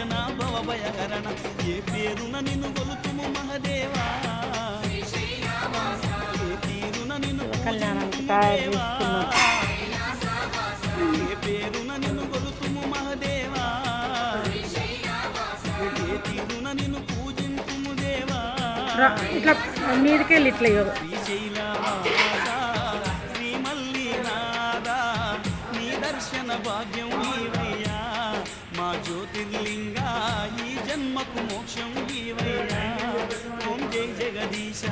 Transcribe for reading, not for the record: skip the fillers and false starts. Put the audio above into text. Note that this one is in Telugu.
నాశన భవభయహరణ ఏ పేరున నిన్ను కొలుతుము మహదేవా ఏ తీరున నిన్ను కళ్యాణానికి తయారు దేవా ఏ పేరున నిన్ను కొలుతుము మహదేవా ఏ తీరున నిన్ను పూజింతుము దేవా ఇట్లా మీదకెళ్ళి ఇట్లా శ్రీశైలవాసా శ్రీ మల్లినాథా నీ దర్శన భాగ్యం నీవయ్యా మా జ్యోతిర్లింగా ఈ జన్మకు మోక్షం నీవయ్యా ఓం జై జగదీశ